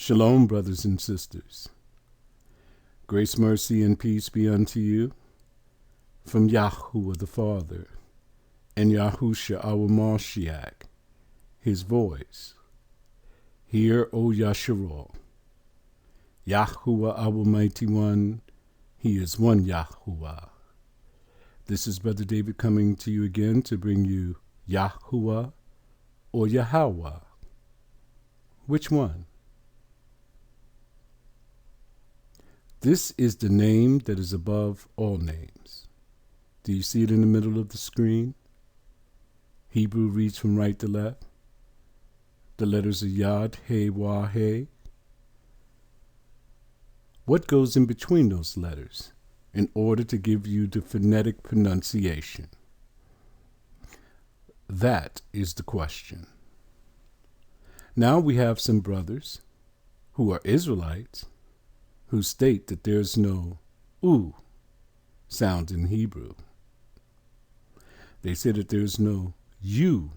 Shalom, brothers and sisters. Grace, mercy, and peace be unto you from Yahuwah the Father and Yahushua our Mashiach, his voice. Hear, O Yasharal. Yahuwah our mighty one, he is one Yahuwah. This is Brother David coming to you again to bring you Yahuwah or YAHAWAH. Which one? This is the name that is above all names. Do you see it in the middle of the screen? Hebrew reads from right to left. The letters are Yod, He, Wah, He. What goes in between those letters in order to give you the phonetic pronunciation? That is the question. Now we have some brothers who are Israelites who state that there's no U sound in Hebrew. They say that there's no U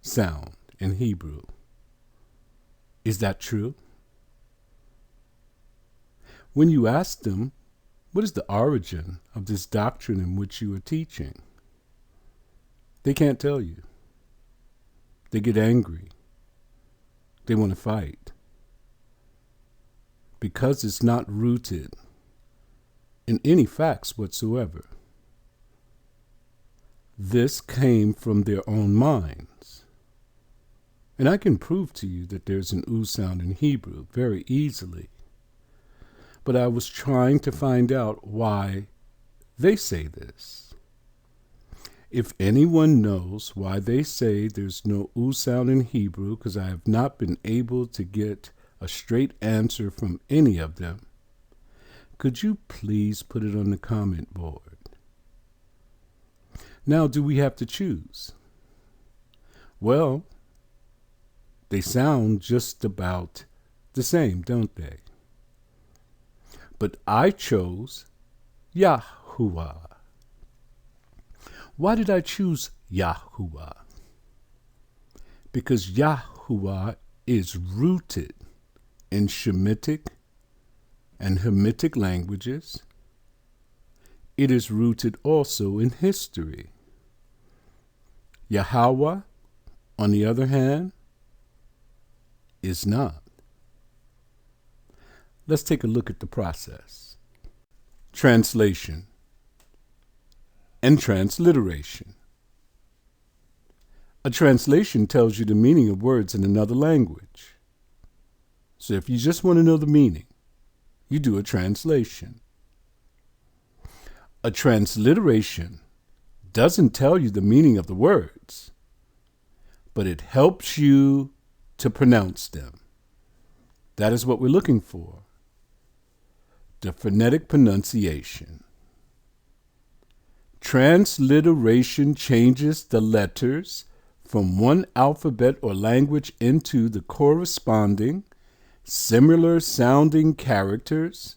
sound in Hebrew. Is that true? When you ask them, what is the origin of this doctrine in which you are teaching? They can't tell you. They get angry. They want to fight. Because it's not rooted in any facts whatsoever. This came from their own minds. And I can prove to you that there's an U sound in Hebrew very easily. But I was trying to find out why they say this. If anyone knows why they say there's no U sound in Hebrew, because I have not been able to get a straight answer from any of them, could you please put it on the comment board? Now, do we have to choose? Well, they sound just about the same, don't they? But I chose Yahuwah. Why did I choose Yahuwah? Because Yahuwah is rooted in Shemitic and Hamitic languages. It is rooted also in history. YAHAWAH, on the other hand, is not. Let's take a look at the process. Translation and transliteration. A translation tells you the meaning of words in another language. So if you just want to know the meaning, you do a translation. A transliteration doesn't tell you the meaning of the words, but it helps you to pronounce them. That is what we're looking for. The phonetic pronunciation. Transliteration changes the letters from one alphabet or language into the corresponding, similar sounding characters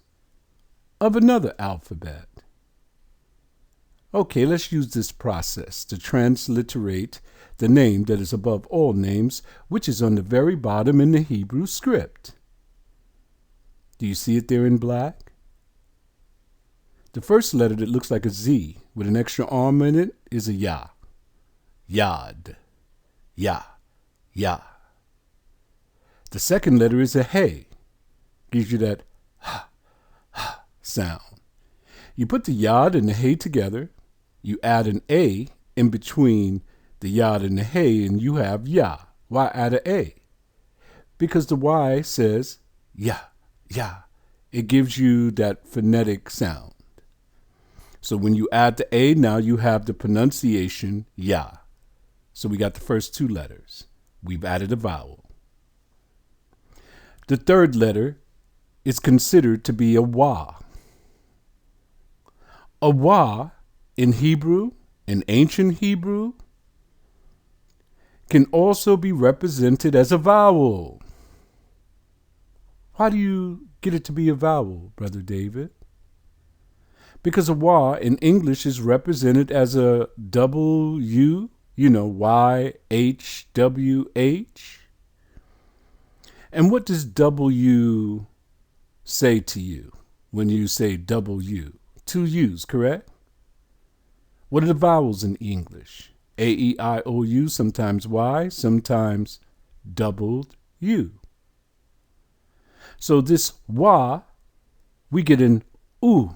of another alphabet. Okay, let's use this process to transliterate the name that is above all names, which is on the very bottom in the Hebrew script. Do you see it there in black? The first letter that looks like a Z with an extra arm in it is a Yah. Yad. Yah. Yah. The second letter is a He. Gives you that ha, ha sound. You put the Yad and the He together. You add an A in between the Yad and the He, and you have Yah. Why add an A? Because the Y says Yah, Yah. It gives you that phonetic sound. So when you add the A, now you have the pronunciation Yah. So we got the first two letters. We've added a vowel. The third letter is considered to be a Wah. A Wah in Hebrew, in ancient Hebrew, can also be represented as a vowel. Why do you get it to be a vowel, Brother David? Because a Wah in English is represented as a W, YHWH. And what does W say to you when you say W? Two U's, correct? What are the vowels in English? A, E, I, O, U, sometimes Y, sometimes doubled U. So this wa, we get an U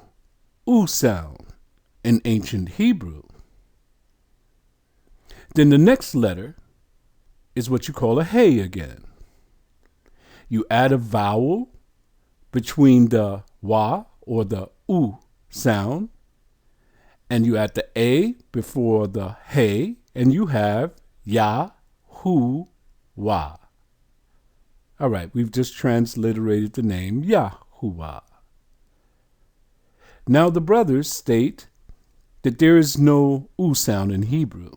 sound in ancient Hebrew. Then the next letter is what you call a hey again. You add a vowel between the wa or the U sound, and you add the a before the hey, and you have Yahuwah. All right, we've just transliterated the name Yahuwah. Now the brothers state that there is no U sound in Hebrew.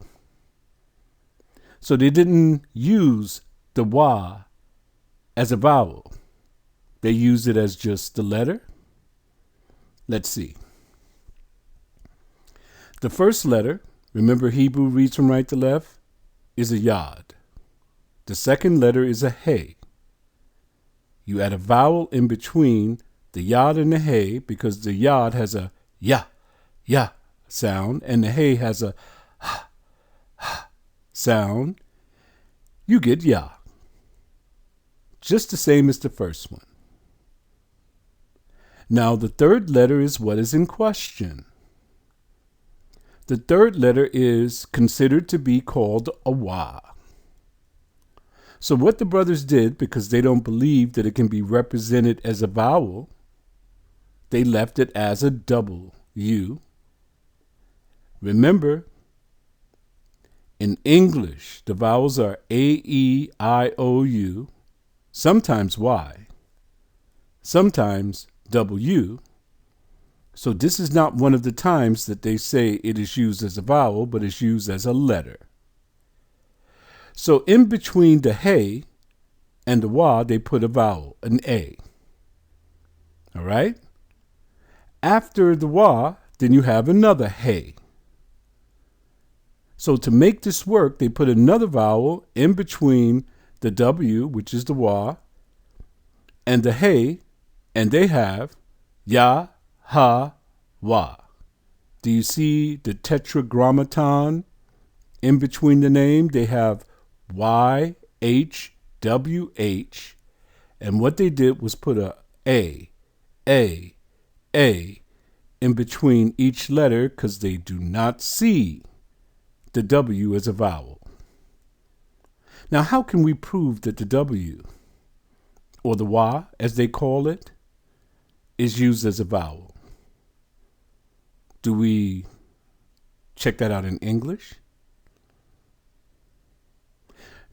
So they didn't use the wa as a vowel. They used it as just the letter. Let's see. The first letter, remember Hebrew reads from right to left, is a yod. The second letter is a hey. You add a vowel in between the yod and the hey because the yod has a ya sound and the hey has a sound. You get ya. Just the same as the first one. Now the third letter is what is in question. The third letter is considered to be called a wa. So what the brothers did, because they don't believe that it can be represented as a vowel, they left it as a double U. Remember, in English, the vowels are A, E, I, O, U, sometimes Y, sometimes W. So this is not one of the times that they say it is used as a vowel, but it's used as a letter. So in between the hey and the wa, they put a vowel, an A. All right? After the wa, then you have another hey. So to make this work, they put another vowel in between the W, which is the wa, and the hey, and they have YAHAWAH. Do you see the tetragrammaton in between the name? They have YHWH, and what they did was put a in between each letter because they do not see the W as a vowel. Now, how can we prove that the W, or the wa, as they call it, is used as a vowel? Do we check that out in English?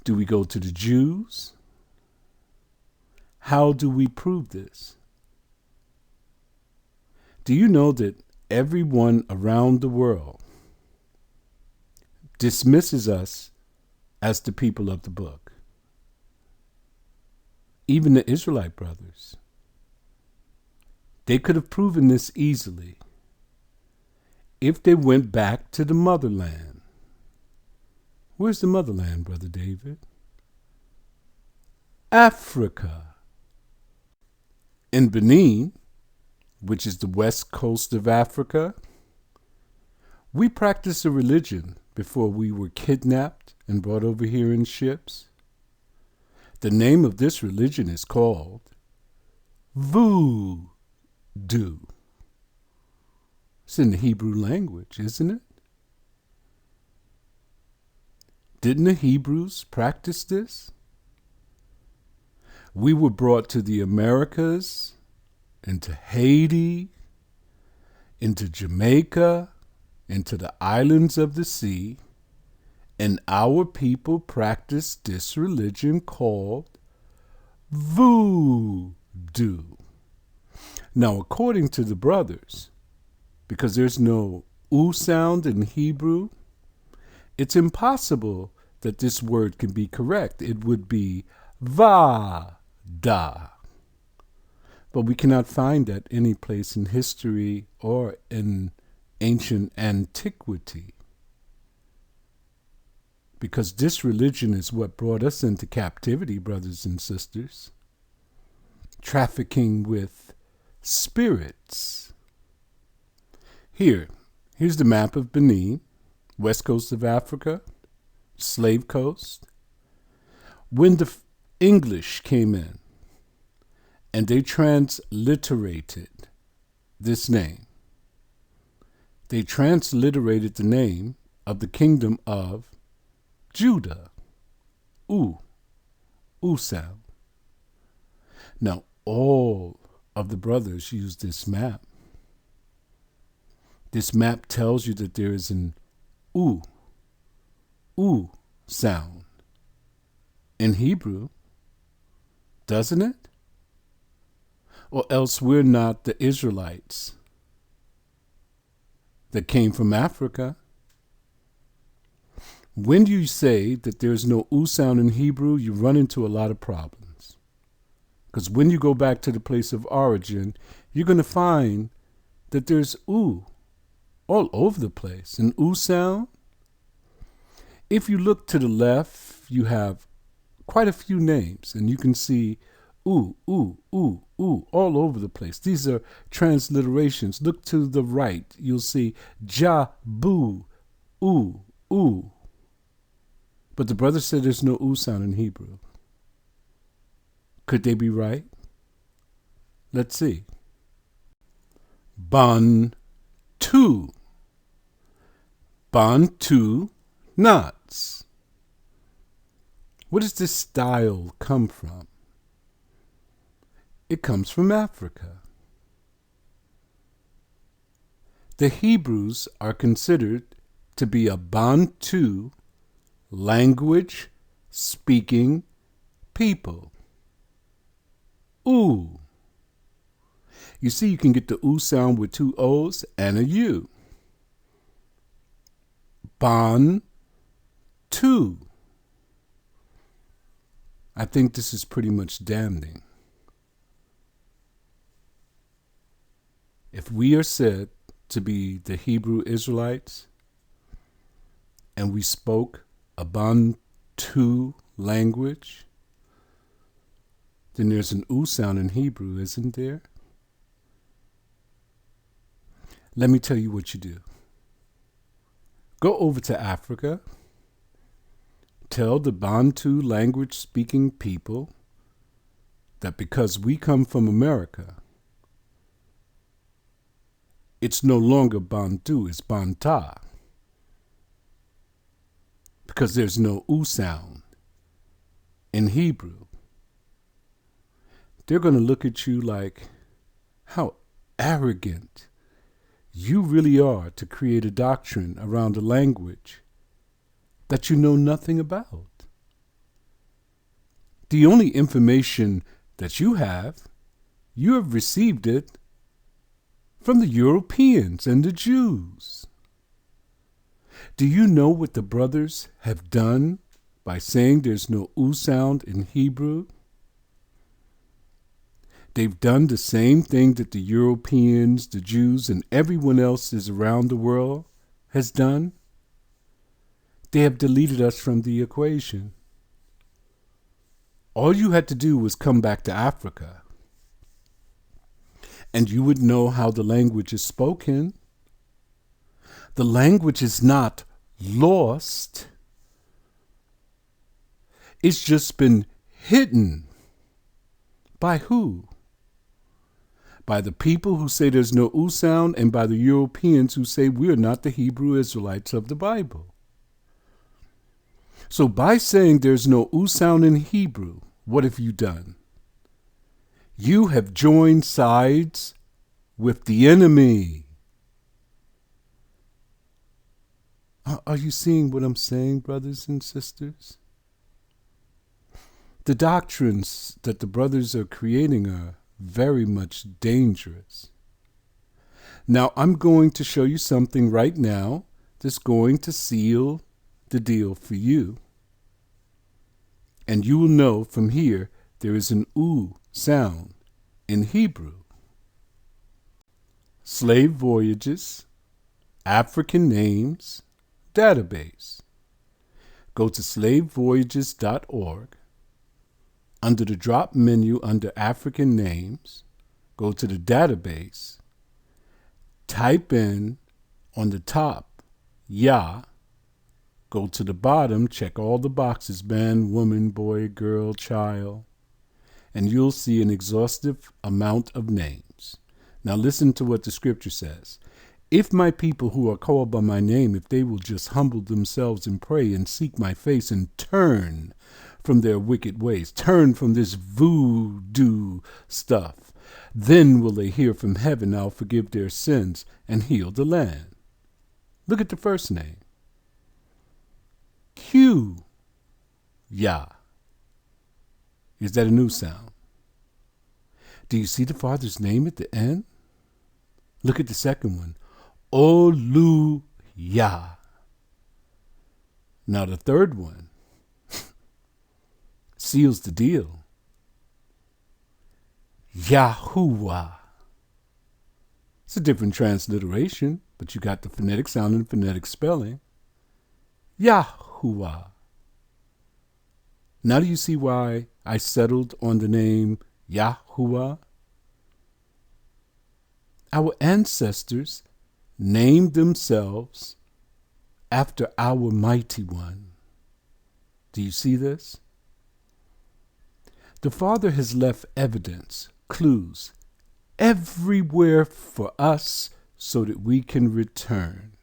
Do we go to the Jews? How do we prove this? Do you know that everyone around the world dismisses us as the people of the book? Even the Israelite brothers. They could have proven this easily if they went back to the motherland. Where's the motherland, Brother David? Africa. In Benin, which is the west coast of Africa, we practiced a religion before we were kidnapped and brought over here in ships. The name of this religion is called Voodoo. It's in the Hebrew language, isn't it? Didn't the Hebrews practice this? We were brought to the Americas, into Haiti, into Jamaica, into the islands of the sea, and our people practiced this religion called voodoo. Now, according to the brothers, because there's no U sound in Hebrew, it's impossible that this word can be correct. It would be Vada. But we cannot find that any place in history or in ancient antiquity. because this religion is what brought us into captivity, brothers and sisters. Trafficking with spirits. Here's the map of Benin, west coast of Africa, slave coast. When the English came in and they transliterated this name, they transliterated the name of the kingdom of Judah. U sound. Now, all of the brothers use this map. This map tells you that there is an U sound in Hebrew, doesn't it? Or else we're not the Israelites that came from Africa. When you say that there's no U sound in Hebrew, you run into a lot of problems. Because when you go back to the place of origin, you're going to find that there's U all over the place. An U sound. If you look to the left, you have quite a few names, and you can see all over the place. These are transliterations. Look to the right, you'll see Jabu, oo. But the brother said there's no oo sound in Hebrew. Could they be right? Let's see. Bantu. Bantu knots. Where does this style come from? It comes from Africa. The Hebrews are considered to be a Bantu language speaking people. Ooh. You see, you can get the oo sound with two O's and a U. Bantu. I think this is pretty much damning. If we are said to be the Hebrew Israelites and we spoke a Bantu language, then there's an oo sound in Hebrew, isn't there? Let me tell you what you do. Go over to Africa. Tell the Bantu language speaking people that because we come from America, it's no longer Bantu, it's Banta. Because there's no oo sound in Hebrew. They're going to look at you like, how arrogant you really are to create a doctrine around a language that you know nothing about. The only information that you have received it from the Europeans and the Jews. Do you know what the brothers have done by saying there's no oo sound in Hebrew? They've done the same thing that the Europeans, the Jews, and everyone else is around the world has done. They have deleted us from the equation. All you had to do was come back to Africa, and you would know how the language is spoken. The language is not lost. It's just been hidden. By who? By the people who say there's no oo sound, and by the Europeans who say we're not the Hebrew Israelites of the Bible. So by saying there's no oo sound in Hebrew, what have you done? You have joined sides with the enemy. Are you seeing what I'm saying, brothers and sisters? The doctrines that the brothers are creating are very much dangerous. Now, I'm going to show you something right now that's going to seal the deal for you. And you will know from here there is an oo sound in Hebrew. Slave voyages, African names, database. go to slavevoyages.org. Under the drop menu under African names, go to the database, type in on the top, Yah, go to the bottom, check all the boxes, man, woman, boy, girl, child, and you'll see an exhaustive amount of names. Now listen to what the scripture says. If my people who are called by my name, if they will just humble themselves and pray and seek my face and turn from their wicked ways, turn from this voodoo stuff, then will they hear from heaven, I'll forgive their sins and heal the land. Look at the first name. Q. Yah. Is that a new sound? Do you see the Father's name at the end? Look at the second one. Olu Yah. Now the third one seals the deal. YAHUAH. It's a different transliteration, but you got the phonetic sound and phonetic spelling. YAHUAH. Now do you see why I settled on the name YAHUAH? Our ancestors named themselves after our mighty one. Do you see this? The Father has left evidence, clues, everywhere for us so that we can return.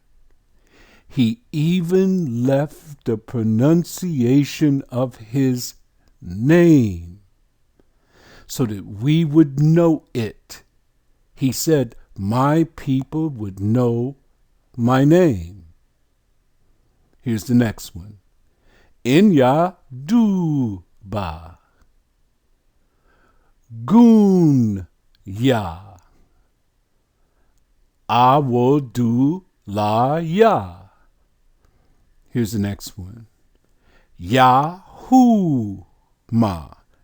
He even left the pronunciation of his name so that we would know it. He said, my people would know my name. Here's the next one. In Yahudah. Gun Yah. Awodu La Yah. Here's the next one. Yahuwah.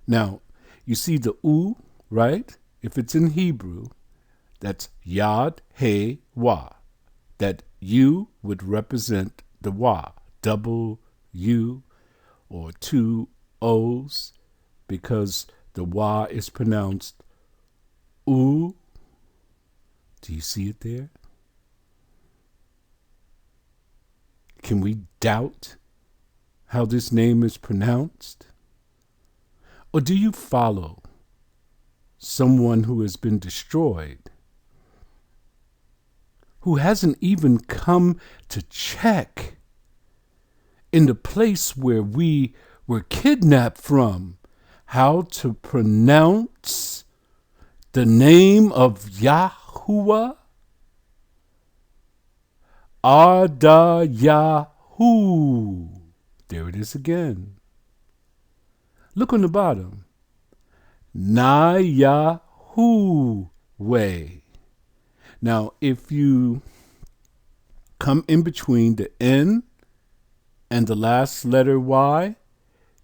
Now, you see the U, right? If it's in Hebrew, that's Yad He Wah. That U would represent the Wah, double U or two O's, because the Wah is pronounced U. Do you see it there? Can we doubt how this name is pronounced? Or do you follow someone who has been destroyed, who hasn't even come to check in the place where we were kidnapped from, how to pronounce the name of Yahuwah? Yahu. There it is again. Look on the bottom. Na Yahuwah. Now, if you come in between the N and the last letter Y,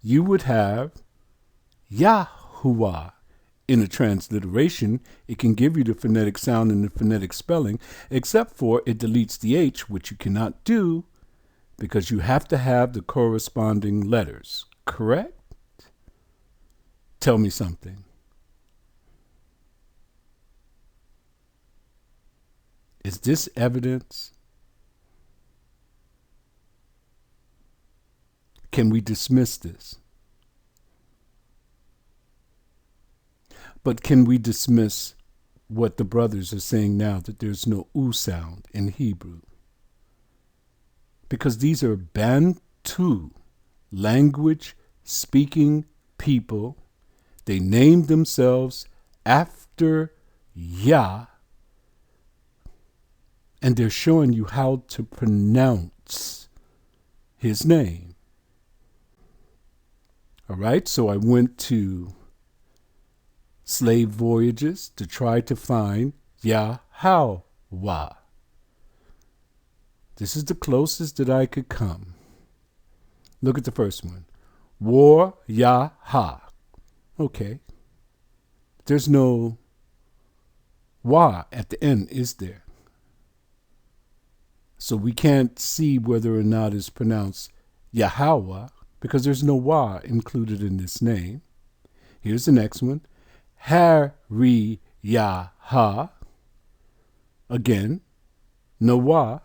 you would have Yahuwah. In a transliteration, it can give you the phonetic sound and the phonetic spelling, except for it deletes the H, which you cannot do because you have to have the corresponding letters, correct? Tell me something. Is this evidence? Can we dismiss this? But can we dismiss what the brothers are saying now, that there's no U sound in Hebrew? Because these are Bantu language speaking people. They named themselves after Yah, and they're showing you how to pronounce his name. All right, so I went to Slave Voyages to try to find YAHAWAH. This is the closest that I could come. Look at the first one. YAHAWah. Okay. There's no Wah at the end, is there? So we can't see whether or not it's pronounced YAHAWAH, because there's no Wah included in this name. Here's the next one. YAHAWAH. Again, no Wah.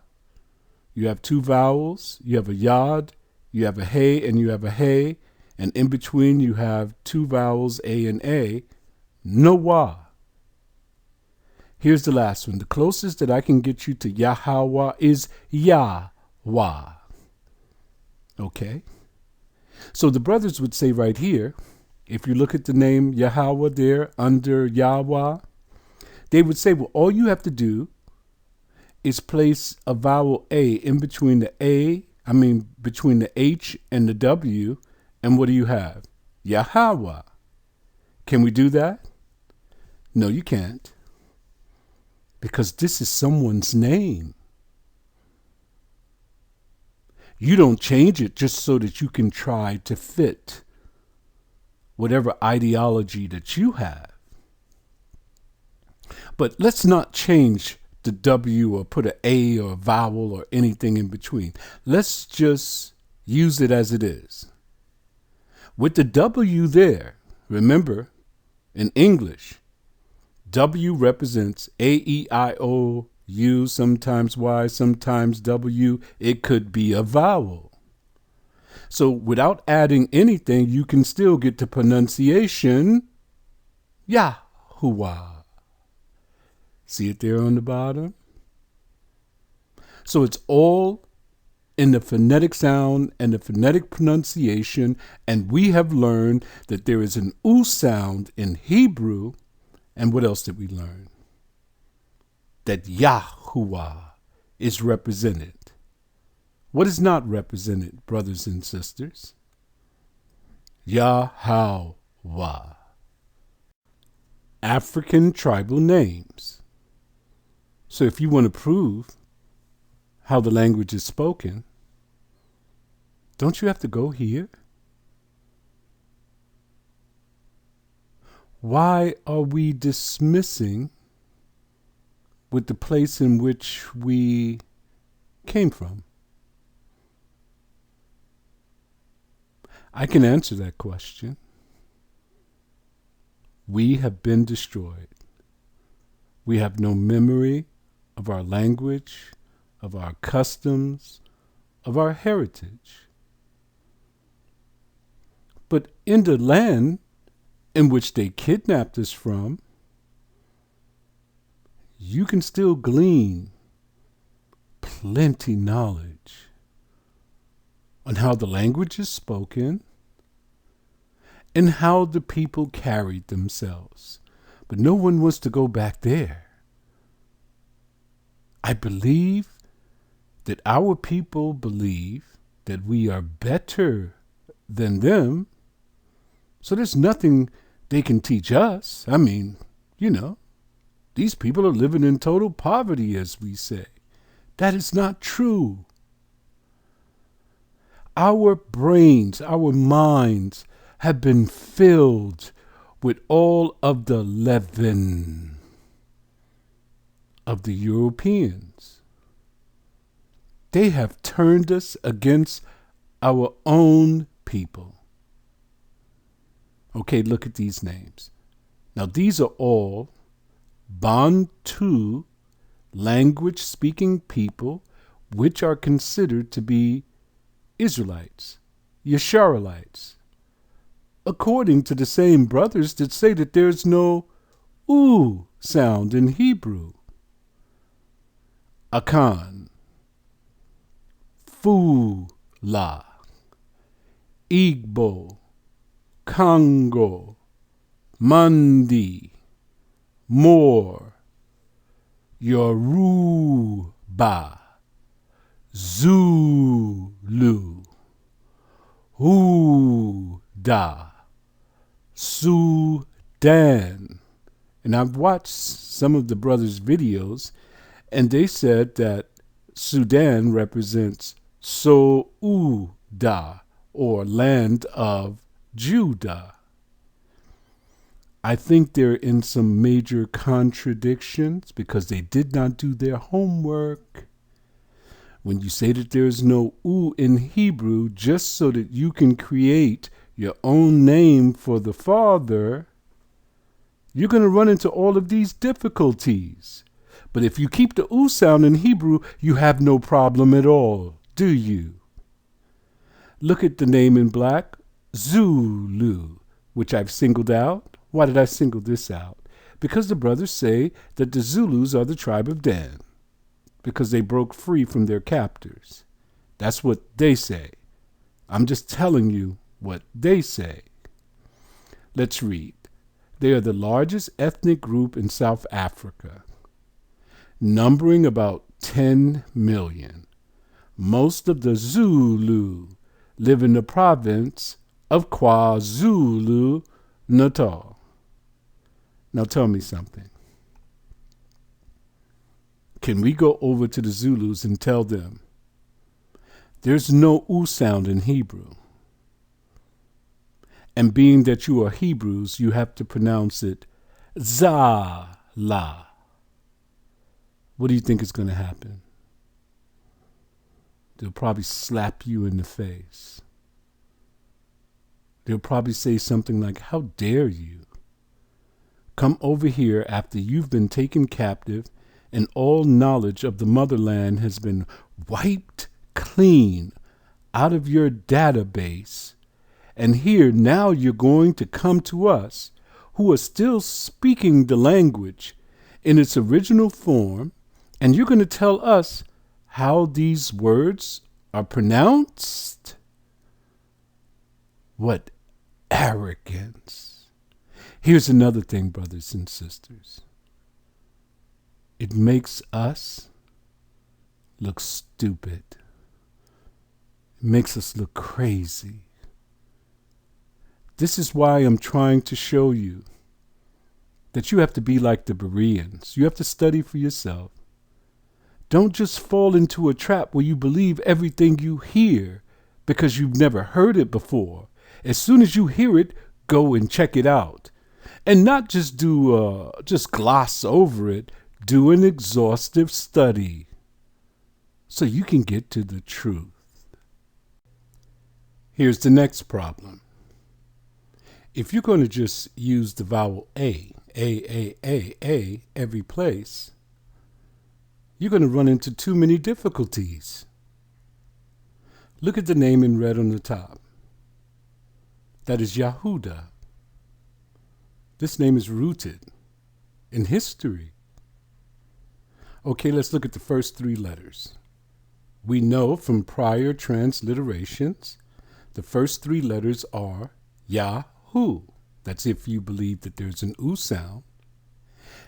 You have two vowels. You have a yod, you have a hey, and you have a hey. And in between, you have two vowels, A and A. No Wah. Here's the last one. The closest that I can get you to YAHAWAH is YAHWAH. Okay? So the brothers would say right here, if you look at the name Yahweh there under Yahweh, they would say, well, all you have to do is place a vowel A in between between the H and the W, and what do you have? Yahweh. Can we do that? No, you can't. Because this is someone's name. You don't change it just so that you can try to fit whatever ideology that you have. But let's not change the W or put an A or a vowel or anything in between. Let's just use it as it is. With the W there, remember, in English, W represents A, E, I, O, U, sometimes Y, sometimes W. It could be a vowel. So without adding anything, you can still get the pronunciation Yahuwah. See it there on the bottom? So it's all in the phonetic sound and the phonetic pronunciation, and we have learned that there is an U sound in Hebrew. And what else did we learn? That Yahuwah is represented. What is not represented, brothers and sisters? Yahawah. African tribal names. So if you want to prove how the language is spoken, don't you have to go here? Why are we dismissing with the place in which we came from? I can answer that question. We have been destroyed. We have no memory of our language, of our customs, of our heritage. But in the land in which they kidnapped us from, you can still glean plenty knowledge on how the language is spoken and how the people carried themselves. But no one wants to go back there. I believe that our people believe that we are better than them, so there's nothing they can teach us. I mean, these people are living in total poverty, as we say. That is not true. Our brains, our minds have been filled with all of the leaven of the Europeans. They have turned us against our own people. Okay, look at these names. Now, these are all Bantu language-speaking people, which are considered to be Israelites, Yeshuralites, according to the same brothers that say that there's no U sound in Hebrew. Akan, Fula, Igbo, Congo, Mandi, Moor, Yoruba, Zulu, Yahudah, Sudan. And I've watched some of the brothers' videos, and they said that Sudan represents Soudah, or land of Judah. I think they're in some major contradictions because they did not do their homework. When you say that there's no U in Hebrew just so that you can create your own name for the Father, you're going to run into all of these difficulties. But if you keep the U sound in Hebrew, you have no problem at all, do you? Look at the name in black, Zulu, which I've singled out. Why did I single this out? Because the brothers say that the Zulus are the tribe of Dan, because they broke free from their captors. That's what they say. I'm just telling you what they say. Let's read. They are the largest ethnic group in South Africa, numbering about 10 million. Most of the Zulu live in the province of KwaZulu-Natal. Now tell me something. Can we go over to the Zulus and tell them there's no U sound in Hebrew? And being that you are Hebrews, you have to pronounce it Zala. What do you think is going to happen? They'll probably slap you in the face. They'll probably say something like, "How dare you come over here after you've been taken captive and all knowledge of the motherland has been wiped clean out of your database. And here now you're going to come to us who are still speaking the language in its original form, and you're going to tell us how these words are pronounced?" What arrogance. Here's another thing, brothers and sisters. It makes us look stupid. It makes us look crazy. This is why I'm trying to show you that you have to be like the Bereans. You have to study for yourself. Don't just fall into a trap where you believe everything you hear because you've never heard it before. As soon as you hear it, go and check it out. And not just just gloss over it. Do an exhaustive study so you can get to the truth. Here's the next problem. If you're going to just use the vowel A every place, you're going to run into too many difficulties. Look at the name in red on the top. That is Yahudah. This name is rooted in history. Okay, let's look at the first three letters. We know from prior transliterations, the first three letters are Yahu. That's if you believe that there's an U sound.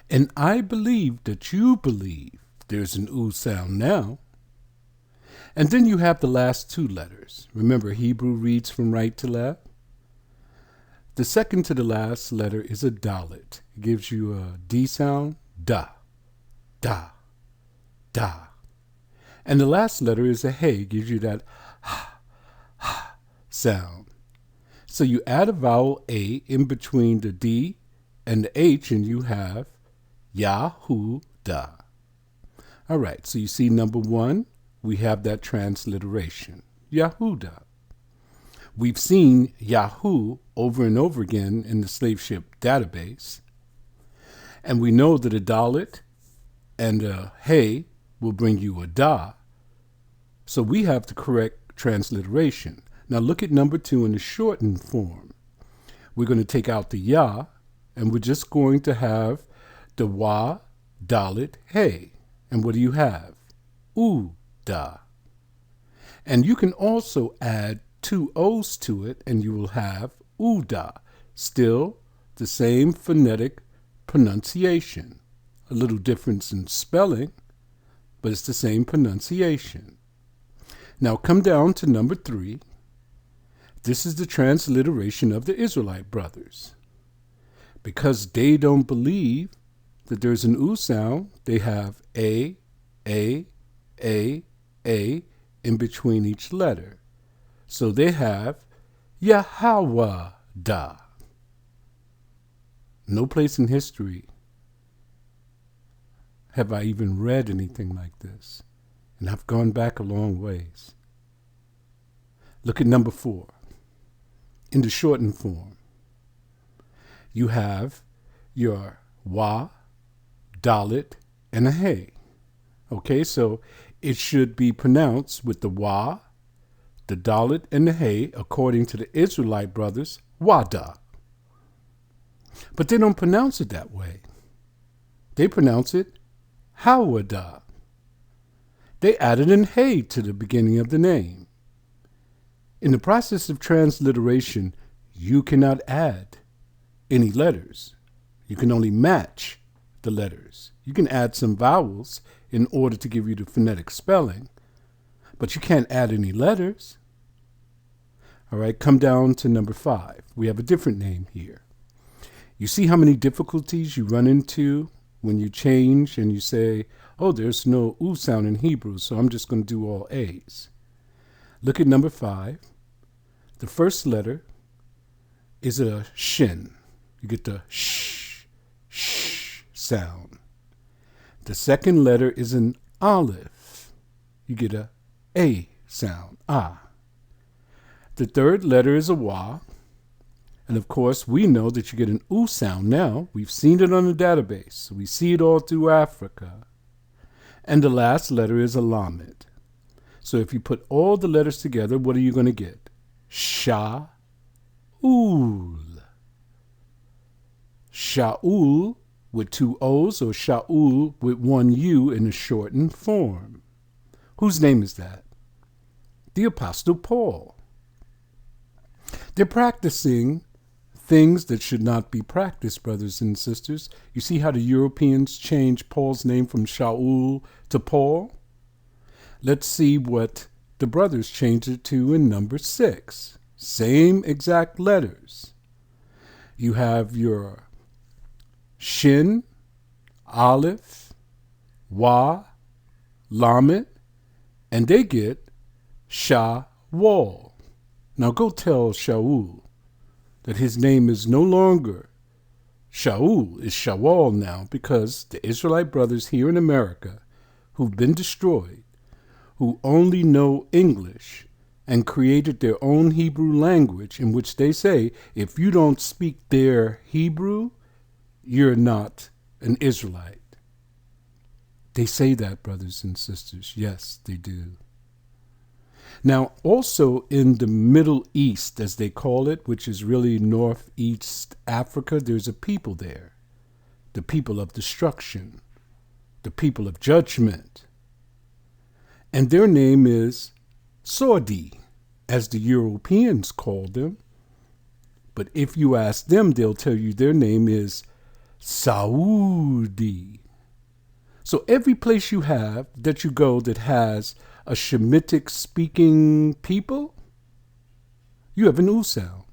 And I believe that you believe there's an U sound now. And then you have the last two letters. Remember, Hebrew reads from right to left. The second to the last letter is a dalet. It gives you a D sound, da, da, da. And the last letter is a hey, gives you that ha, ha sound. So you add a vowel A in between the D and the H, and you have Yahudah. All right, so you see number one, we have that transliteration, Yahudah. We've seen Yahu over and over again in the slave ship database. And we know that a dalet and a hey will bring you a da. So we have the correct transliteration. Now look at number two in the shortened form. We're going to take out the ya, and we're just going to have the wa, dalet, hey. And what do you have? Da. And you can also add two O's to it, and you will have Uda. Still the same phonetic pronunciation. A little difference in spelling, but it's the same pronunciation. Now come down to number three. This is the transliteration of the Israelite brothers. Because they don't believe that there's an U sound, they have A in between each letter. So they have YAHAWAH. No place in history have I even read anything like this. And I've gone back a long ways. Look at number 4. In the shortened form, you have your Wah, Dalet, and a Hey. Okay, so it should be pronounced with the Wah, the Dalet, and the Hey, according to the Israelite brothers, Wada. But they don't pronounce it that way. They pronounce it YAHUAH. They added an Hey to the beginning of the name. In the process of transliteration, you cannot add any letters. You can only match the letters. You can add some vowels in order to give you the phonetic spelling, but you can't add any letters. All right, come down to number 5. We have a different name here. You see how many difficulties you run into when you change and you say, oh, there's no U sound in Hebrew, so I'm just going to do all A's. Look at number 5. The first letter is a shin. You get the sh sound. The second letter is an aleph. You get a sound, ah. The third letter is a wah. And of course, we know that you get an U sound now. We've seen it on the database. We see it all through Africa. And the last letter is a lamed. So if you put all the letters together, what are you going to get? Sha'ul. Sha'ul with 2 O's or Sha'ul with 1 U in a shortened form. Whose name is that? The Apostle Paul. They're practicing things that should not be practiced, brothers and sisters. You see how the Europeans changed Paul's name from Shaul to Paul? Let's see what the brothers changed it to in number 6. Same exact letters. You have your Shin, Aleph, Wah, Lamed, and they get Shawal. Now go tell Shaul that his name is no longer Shaul, is Shawal now, because the Israelite brothers here in America who've been destroyed, who only know English and created their own Hebrew language in which they say, if you don't speak their Hebrew, you're not an Israelite. They say that, brothers and sisters. Yes, they do. Now, also in the Middle East, as they call it, which is really Northeast Africa, there's a people there. The people of destruction. The people of judgment. And their name is Saudi, as the Europeans call them. But if you ask them, they'll tell you their name is Saudi. So every place you have that you go that has a Shemitic speaking people, you have an U sound.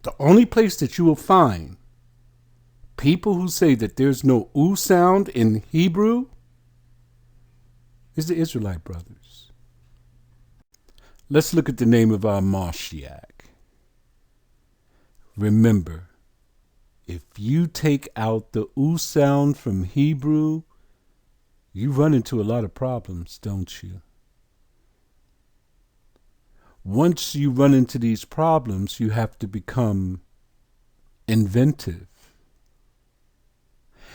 The only place that you will find people who say that there's no U sound in Hebrew is the Israelite brothers. Let's look at the name of our Mashiach. Remember, if you take out the U sound from Hebrew, you run into a lot of problems, don't you? Once you run into these problems, you have to become inventive.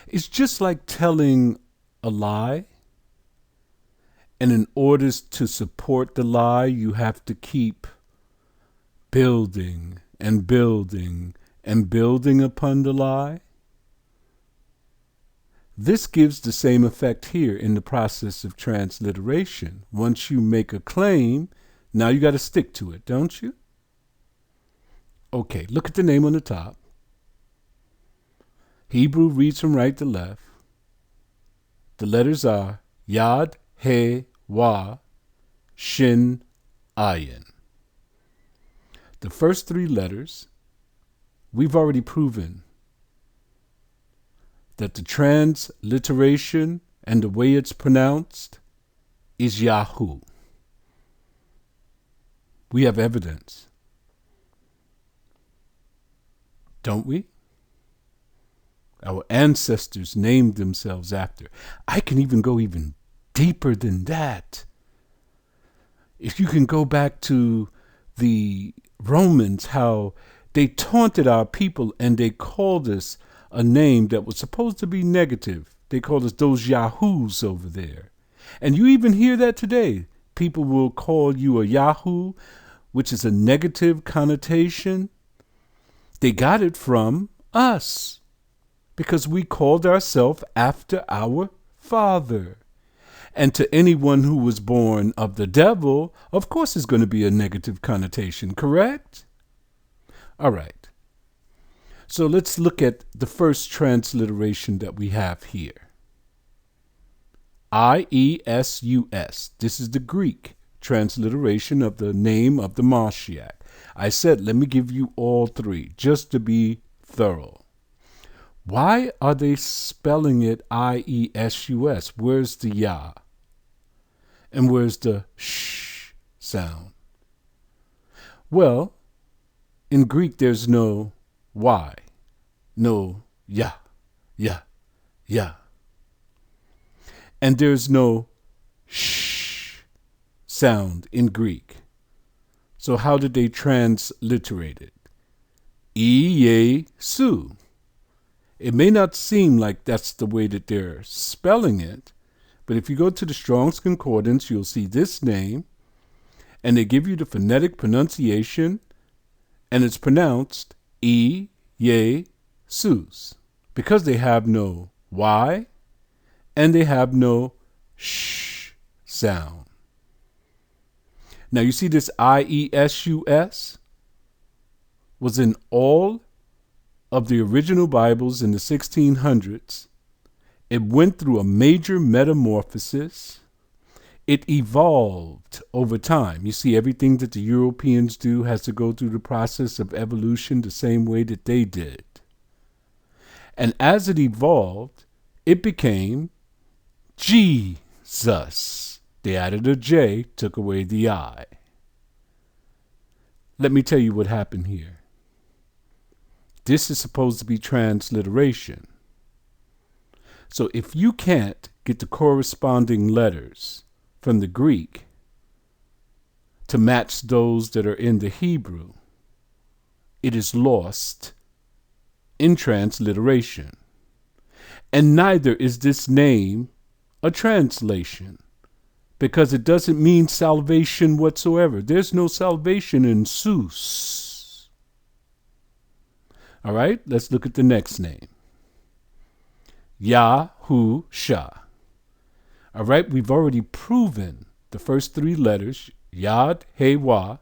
It's just like telling a lie. And in order to support the lie, you have to keep building and building and building upon the lie. This gives the same effect here in the process of transliteration. Once you make a claim, now you got to stick to it, don't you? Okay, look at the name on the top. Hebrew reads from right to left. The letters are Yad, He, Wah, Shin, Ayin. The first 3 letters, we've already proven that the transliteration and the way it's pronounced is Yahu. We have evidence, don't we? Our ancestors named themselves after. I can even go even deeper than that. If you can go back to the Romans, how they taunted our people and they called us a name that was supposed to be negative. They called us those Yahoos over there. And you even hear that today. People will call you a Yahoo, which is a negative connotation. They got it from us because we called ourselves after our Father. And to anyone who was born of the devil, of course, is going to be a negative connotation, correct? All right. So let's look at the first transliteration that we have here. IESUS. This is the Greek transliteration of the name of the Mashiach. I said, let me give you all three, just to be thorough. Why are they spelling it IESUS? Where's the Yah? And where's the sh sound? Well, in Greek, there's no Y, no Yah, Yah, Yah. And there's no sh sound in Greek. So how did they transliterate it? Yesu. It may not seem like that's the way that they're spelling it, but if you go to the Strong's Concordance, you'll see this name, and they give you the phonetic pronunciation, and it's pronounced Yesus, because they have no Y, and they have no sh sound. Now you see this IESUS was in all of the original Bibles in the 1600s. It went through a major metamorphosis. It evolved over time. You see, everything that the Europeans do has to go through the process of evolution the same way that they did. And as it evolved, it became Jesus. They added a J, took away the I. Let me tell you what happened here. This is supposed to be transliteration. So if you can't get the corresponding letters from the Greek to match those that are in the Hebrew, it is lost in transliteration. And neither is this name a translation, because it doesn't mean salvation whatsoever. There's no salvation in Sus. All right, let's look at the next name. Yahushua. All right, we've already proven the first three letters, Yad, He, Wah,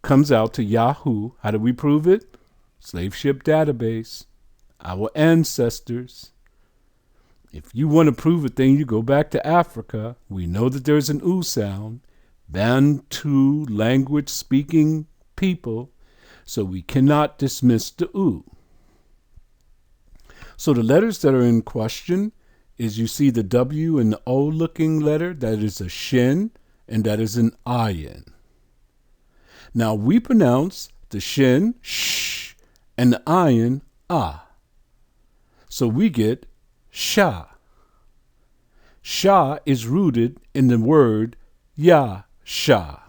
comes out to Yahu. How do we prove it? Slave ship database, our ancestors. If you want to prove a thing, you go back to Africa. We know that there's an U sound. Bantu language speaking people. So we cannot dismiss the U. So the letters that are in question is, you see the W and the O looking letter, that is a shin, and that is an ayin. Now we pronounce the shin, sh, and the ayin, ah. So we get Shah. Shah is rooted in the word Yah-Shah.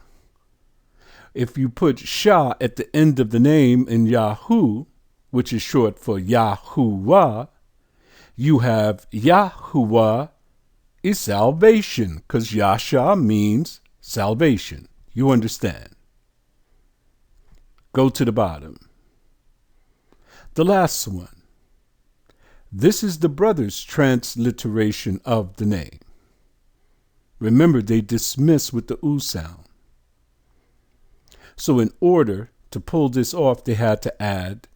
If you put Shah at the end of the name in Yahu, which is short for YAHUAH, you have YAHUAH is salvation, because Yasha means salvation. You understand? Go to the bottom. The last one. This is the brothers' transliteration of the name. Remember, they dismiss with the U sound. So in order to pull this off, they had to add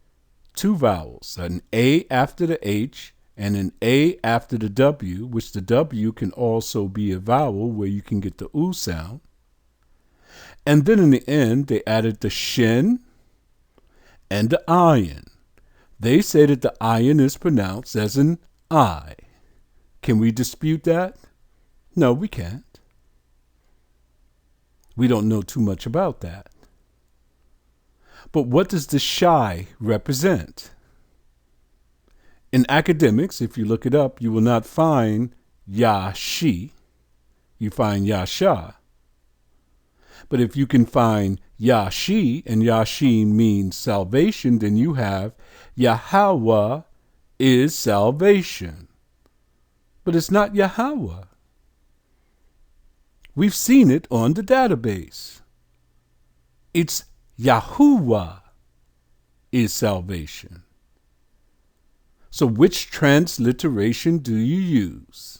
two vowels, an A after the H and an A after the W, which the W can also be a vowel where you can get the U sound. And then in the end, they added the shin and the ayin. They say that the ayin is pronounced as an I. Can we dispute that? No, we can't. We don't know too much about that. But what does the shy represent? In academics, if you look it up, you will not find Yashi. you find Yasha. But if you can find Yashi, and Yashi means salvation, then you have YAHAWAH is salvation. But it's not YAHAWAH. We've seen it on the database. It's YAHUAH is salvation. So which transliteration do you use?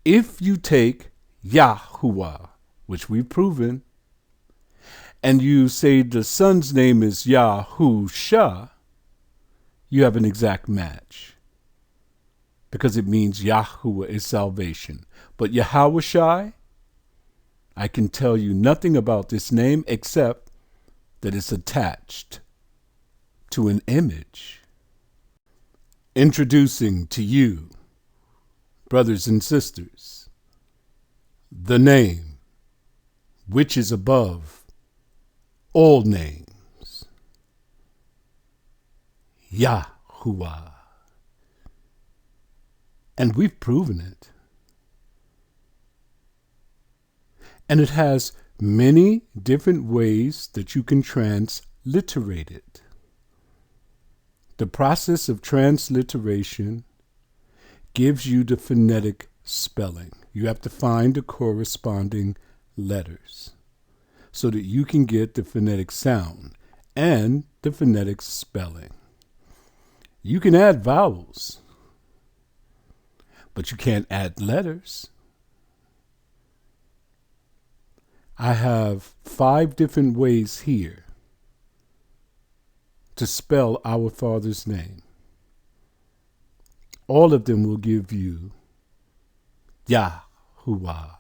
If you take YAHUAH, which we've proven, and you say the son's name is Yahushua, you have an exact match, because it means Yahuwah is salvation. But Yahushua, I can tell you nothing about this name except that it's attached to an image. Introducing to you, brothers and sisters, the name which is above all names, YAHUAH. And we've proven it. And it has many different ways that you can transliterate it. The process of transliteration gives you the phonetic spelling. You have to find the corresponding letters so that you can get the phonetic sound and the phonetic spelling. You can add vowels, but you can't add letters. I have 5 different ways here to spell our Father's name. All of them will give you YAHUAH.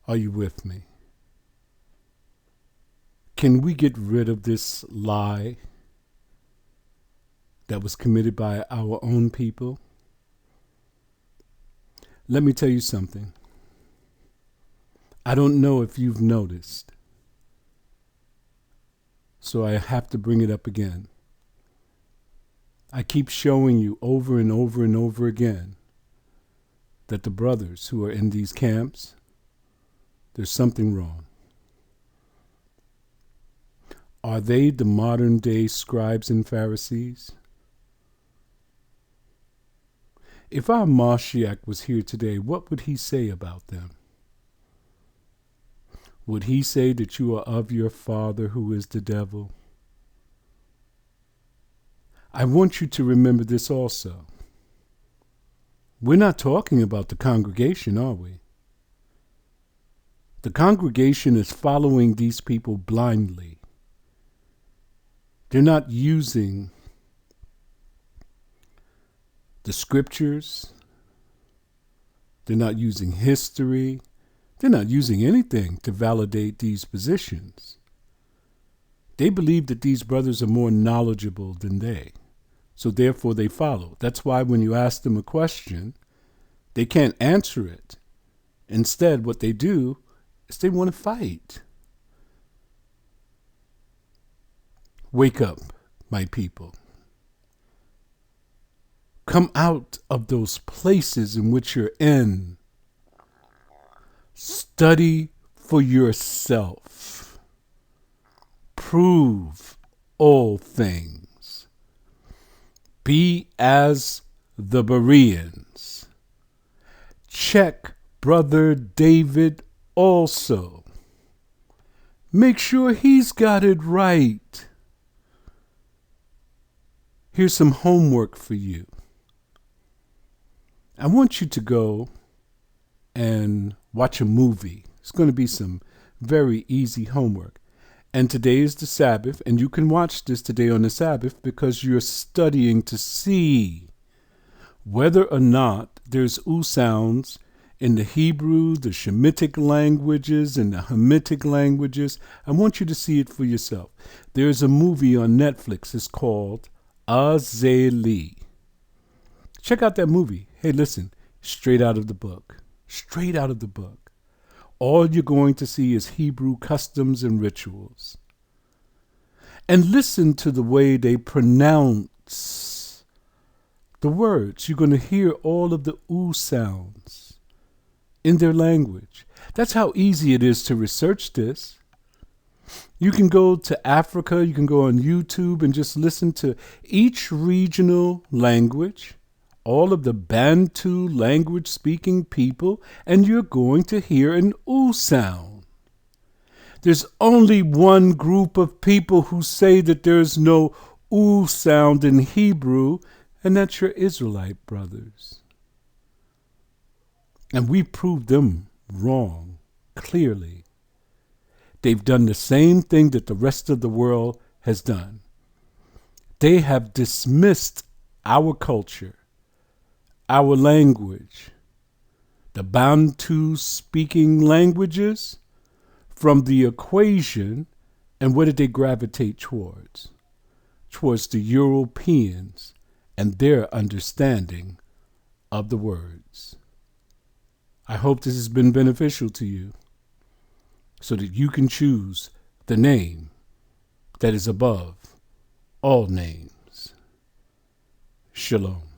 Are you with me? Can we get rid of this lie that was committed by our own people? Let me tell you something. I don't know if you've noticed, so I have to bring it up again. I keep showing you over and over and over again that the brothers who are in these camps, there's something wrong. Are they the modern day scribes and Pharisees? If our Mashiach was here today, what would he say about them? Would he say that you are of your father who is the devil? I want you to remember this also. We're not talking about the congregation, are we? The congregation is following these people blindly. They're not using the scriptures. They're not using history. They're not using anything to validate these positions. They believe that these brothers are more knowledgeable than they, so therefore they follow. That's why when you ask them a question, they can't answer it. Instead, what they do is they want to fight. Wake up, my people. Come out of those places in which you're in. Study for yourself. Prove all things. Be as the Bereans. Check Brother David also. Make sure he's got it right. Here's some homework for you. I want you to go and watch a movie. It's going to be some very easy homework. And today is the Sabbath, and you can watch this today on the Sabbath because you're studying to see whether or not there's sounds in the Hebrew, the Shemitic languages, and the Hamitic languages. I want you to see it for yourself. There's a movie on Netflix. It's called Azeli. Check out that movie. Hey, listen, straight out of the book. Straight out of the book. All you're going to see is Hebrew customs and rituals. And listen to the way they pronounce the words. You're going to hear all of the oo sounds in their language. That's how easy it is to research this. You can go to Africa, you can go on YouTube and just listen to each regional language, all of the Bantu language speaking people, and you're going to hear an oo sound. There's only one group of people who say that there's no oo sound in Hebrew, and that's your Israelite brothers. And we proved them wrong, clearly. They've done the same thing that the rest of the world has done. They have dismissed our culture, our language, the Bantu speaking languages from the equation, and what did they gravitate towards? Towards the Europeans and their understanding of the words. I hope this has been beneficial to you, so that you can choose the name that is above all names. Shalom.